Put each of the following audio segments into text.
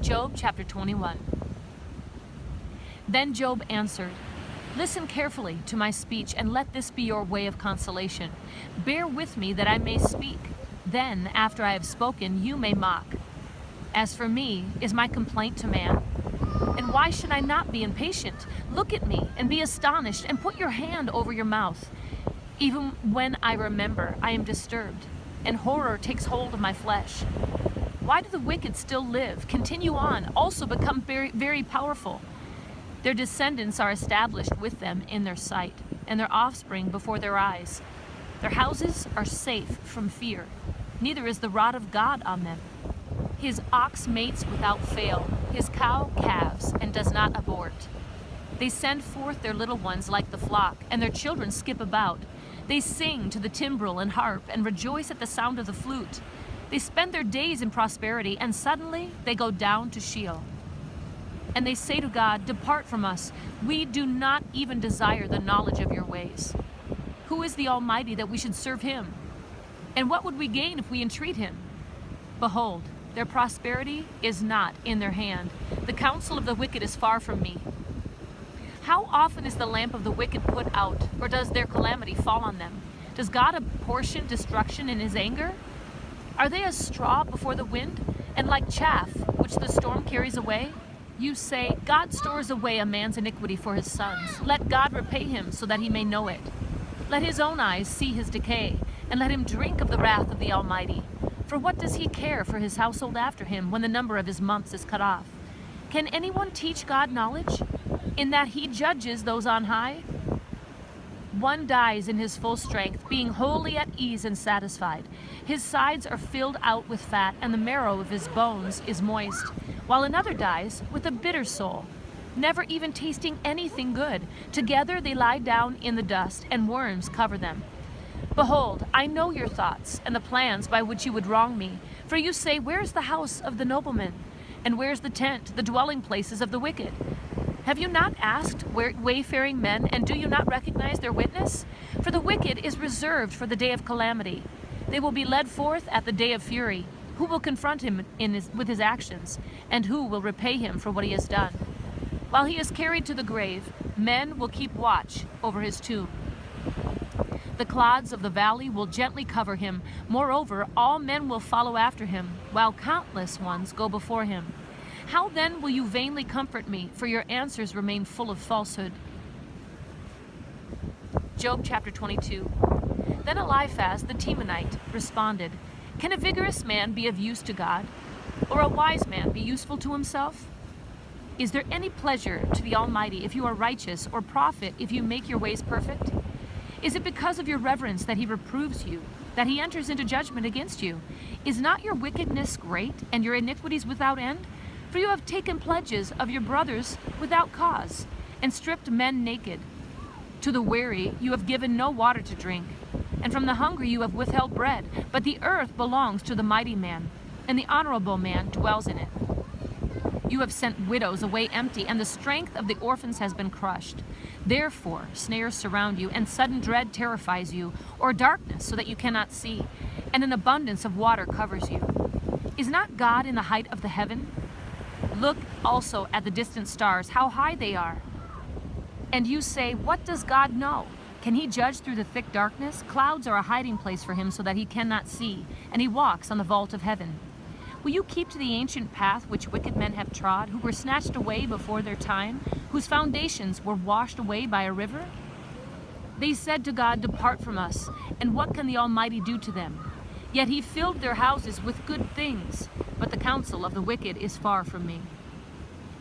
Job chapter 21. Then Job answered, "Listen carefully to my speech, and let this be your way of consolation. Bear with me that I may speak. Then, after I have spoken, you may mock. As for me, is my complaint to man? And why should I not be impatient? Look at me and be astonished, and put your hand over your mouth. Even when I remember, I am disturbed, and horror takes hold of my flesh. Why do the wicked still live, continue on, also become very, very powerful? Their descendants are established with them in their sight, and their offspring before their eyes. Their houses are safe from fear, neither is the rod of God on them. His ox mates without fail, his cow calves, and does not abort. They send forth their little ones like the flock, and their children skip about. They sing to the timbrel and harp, and rejoice at the sound of the flute. They spend their days in prosperity, and suddenly they go down to Sheol. And they say to God, 'Depart from us. We do not even desire the knowledge of your ways.' Who is the Almighty that we should serve him? And what would we gain if we entreat him? Behold, their prosperity is not in their hand. The counsel of the wicked is far from me. How often is the lamp of the wicked put out, or does their calamity fall on them? Does God apportion destruction in his anger? Are they as straw before the wind, and like chaff which the storm carries away? You say, 'God stores away a man's iniquity for his sons. Let God repay him so that he may know it. Let his own eyes see his decay, and let him drink of the wrath of the Almighty. For what does he care for his household after him when the number of his months is cut off? Can anyone teach God knowledge, in that he judges those on high? One dies in his full strength, being wholly at ease and satisfied. His sides are filled out with fat, and the marrow of his bones is moist, while another dies with a bitter soul, never even tasting anything good. Together they lie down in the dust, and worms cover them. Behold, I know your thoughts, and the plans by which you would wrong me. For you say, 'Where is the house of the nobleman? And where's the tent, the dwelling places of the wicked?' Have you not asked wayfaring men, and do you not recognize their witness? For the wicked is reserved for the day of calamity. They will be led forth at the day of fury. Who will confront him with his actions, and who will repay him for what he has done? While he is carried to the grave, men will keep watch over his tomb. The clods of the valley will gently cover him. Moreover, all men will follow after him, while countless ones go before him. How then will you vainly comfort me, for your answers remain full of falsehood?" Job chapter 22. Then Eliphaz the Temanite responded, "Can a vigorous man be of use to God, or a wise man be useful to himself? Is there any pleasure to the Almighty if you are righteous, or profit if you make your ways perfect? Is it because of your reverence that he reproves you, that he enters into judgment against you? Is not your wickedness great, and your iniquities without end? For you have taken pledges of your brothers without cause, and stripped men naked. To the weary you have given no water to drink, and from the hungry you have withheld bread. But the earth belongs to the mighty man, and the honorable man dwells in it. You have sent widows away empty, and the strength of the orphans has been crushed. Therefore snares surround you, and sudden dread terrifies you, or darkness so that you cannot see, and an abundance of water covers you. Is not God in the height of the heaven? Look also at the distant stars, how high they are. And you say, 'What does God know? Can he judge through the thick darkness?' Clouds are a hiding place for him so that he cannot see, and he walks on the vault of heaven. Will you keep to the ancient path which wicked men have trod, who were snatched away before their time, whose foundations were washed away by a river? They said to God, 'Depart from us,' and what can the Almighty do to them? Yet he filled their houses with good things, but the counsel of the wicked is far from me.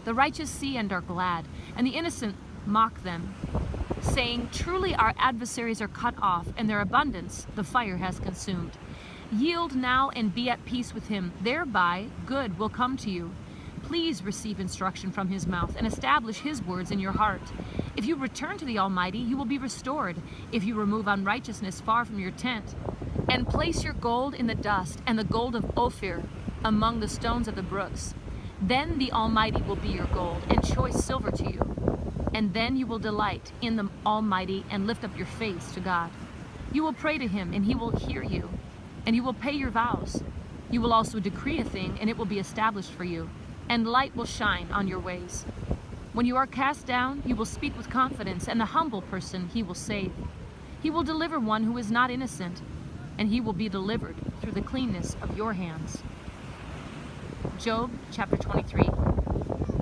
The righteous see and are glad, and the innocent mock them, saying, 'Truly our adversaries are cut off, and their abundance the fire has consumed.' Yield now and be at peace with him, thereby good will come to you. Please receive instruction from his mouth, and establish his words in your heart. If you return to the Almighty, you will be restored, if you remove unrighteousness far from your tent, and place your gold in the dust, and the gold of Ophir among the stones of the brooks. Then the Almighty will be your gold, and choice silver to you. And then you will delight in the Almighty, and lift up your face to God. You will pray to him, and he will hear you, and you will pay your vows. You will also decree a thing, and it will be established for you. and light will shine on your ways. When you are cast down, you will speak with confidence, and the humble person he will save. He will deliver one who is not innocent, and he will be delivered through the cleanness of your hands. Job chapter 23.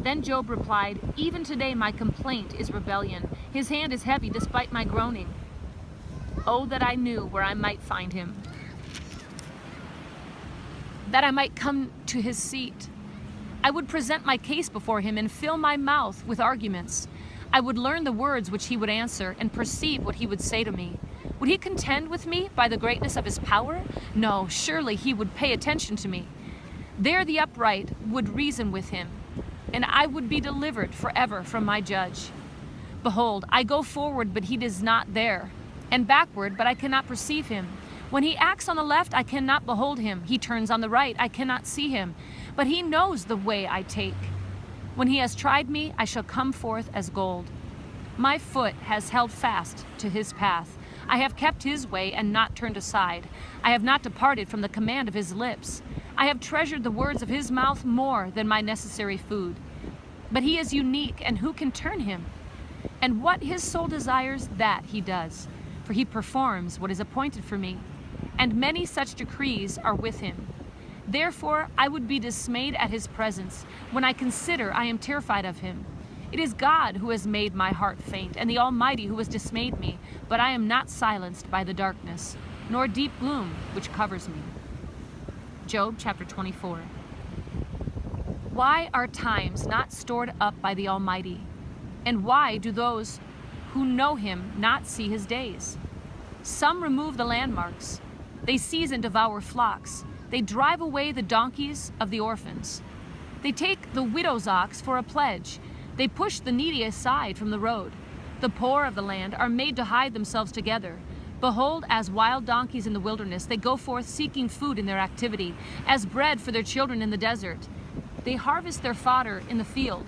Then Job replied, "Even today my complaint is rebellion. His hand is heavy despite my groaning. Oh, that I knew where I might find him, that I might come to his seat. I would present my case before him and fill my mouth with arguments. I would learn the words which he would answer and perceive what he would say to me. Would he contend with me by the greatness of his power? No, surely he would pay attention to me. There the upright would reason with him, and I would be delivered forever from my judge. Behold, I go forward, but he is not there, and backward, but I cannot perceive him. When he acts on the left, I cannot behold him. He turns on the right, I cannot see him. But he knows the way I take. When he has tried me, I shall come forth as gold. My foot has held fast to his path. I have kept his way and not turned aside. I have not departed from the command of his lips. I have treasured the words of his mouth more than my necessary food. But he is unique, and who can turn him? And what his soul desires, that he does. For he performs what is appointed for me, and many such decrees are with him. Therefore I would be dismayed at his presence. When I consider, I am terrified of him. It is God who has made my heart faint, and the Almighty who has dismayed me. But I am not silenced by the darkness, nor deep gloom which covers me. Job chapter 24. Why are times not stored up by the Almighty? And why do those who know him not see his days? Some remove the landmarks. They seize and devour flocks. They drive away the donkeys of the orphans. They take the widow's ox for a pledge. They push the needy aside from the road. The poor of the land are made to hide themselves together. Behold, as wild donkeys in the wilderness, they go forth seeking food in their activity, as bread for their children in the desert. They harvest their fodder in the field,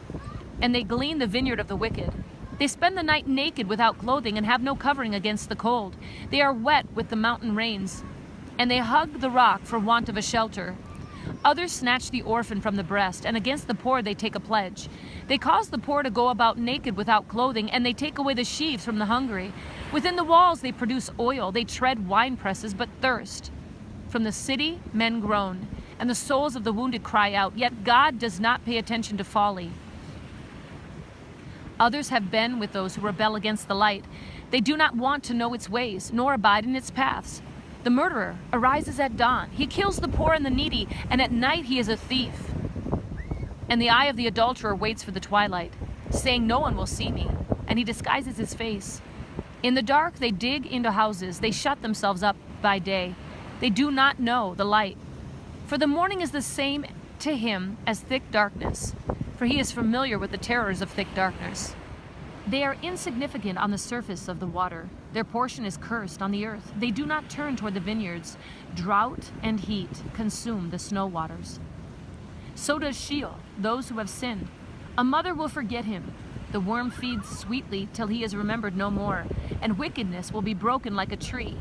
and they glean the vineyard of the wicked. They spend the night naked without clothing and have no covering against the cold. They are wet with the mountain rains, and they hug the rock for want of a shelter. Others snatch the orphan from the breast, and against the poor they take a pledge. They cause the poor to go about naked without clothing, and they take away the sheaves from the hungry. Within the walls they produce oil. They tread wine presses, but thirst. From the city men groan, and the souls of the wounded cry out. Yet God does not pay attention to folly. Others have been with those who rebel against the light. They do not want to know its ways, nor abide in its paths. The murderer arises at dawn. He kills the poor and the needy, and at night he is a thief. And the eye of the adulterer waits for the twilight, saying, "No one will see me," and he disguises his face. In the dark they dig into houses. They shut themselves up by day. They do not know the light. For the morning is the same to him as thick darkness, for he is familiar with the terrors of thick darkness. They are insignificant on the surface of the water. Their portion is cursed on the earth. They do not turn toward the vineyards. Drought and heat consume the snow waters. So does Sheol, those who have sinned. A mother will forget him. The worm feeds sweetly till he is remembered no more, and wickedness will be broken like a tree.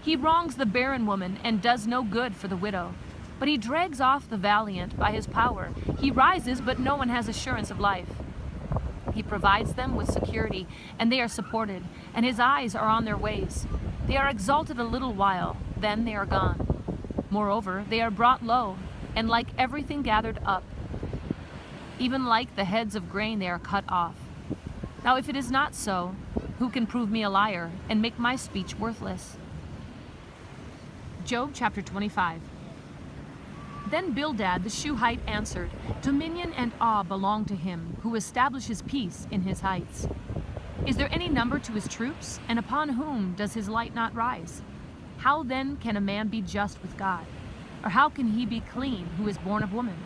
He wrongs the barren woman and does no good for the widow. But he drags off the valiant by his power. He rises, but no one has assurance of life. He provides them with security, and they are supported, and his eyes are on their ways. They are exalted a little while, then they are gone. Moreover, they are brought low, and like everything gathered up. Even like the heads of grain they are cut off. Now if it is not so, who can prove me a liar and make my speech worthless? Job chapter 25. Then Bildad the Shuhite answered, "Dominion and awe belong to him who establishes peace in his heights. Is there any number to his troops? And upon whom does his light not rise? How then can a man be just with God? Or how can he be clean who is born of woman?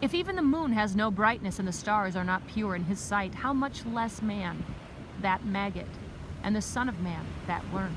If even the moon has no brightness and the stars are not pure in his sight, how much less man, that maggot, and the son of man, that worm?"